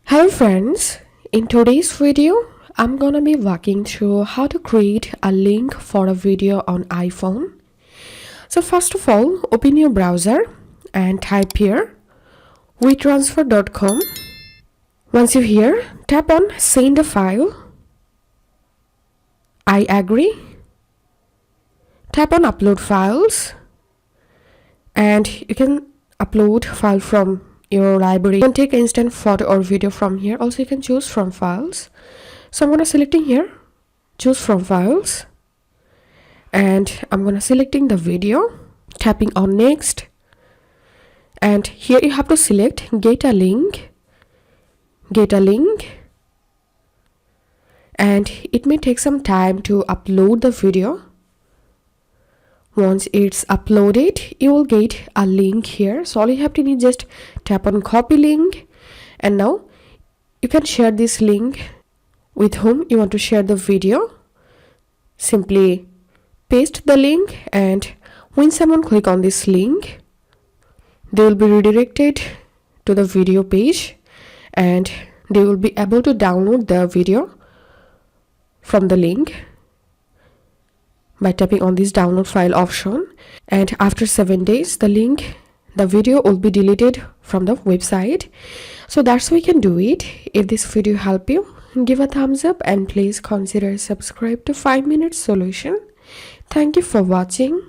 Hello friends, in today's video I'm gonna be walking through how to create a link for a video on iPhone. So first of all, open your browser and type here WeTransfer.com. Once you're here, tap on send a file. I agree. Tap on upload files and you can upload file from your library. You can take instant photo or video from here. Also you can choose from files. So I'm gonna selecting here, choose from files, and I'm gonna selecting the video, tapping on next, and here you have to select get a link, and it may take some time to upload the video. Once it's uploaded, you will get a link here. So all you have to do is just tap on copy link, and now you can share this link with whom you want to share the video. Simply paste the link, and when someone click on this link, they will be redirected to the video page and they will be able to download the video from the link by tapping on this download file option. And after 7 days, the video will be deleted from the website. So that's how we can do it. If this video helped you, give a thumbs up and please consider subscribe to 5 Minute Solution. Thank you for watching.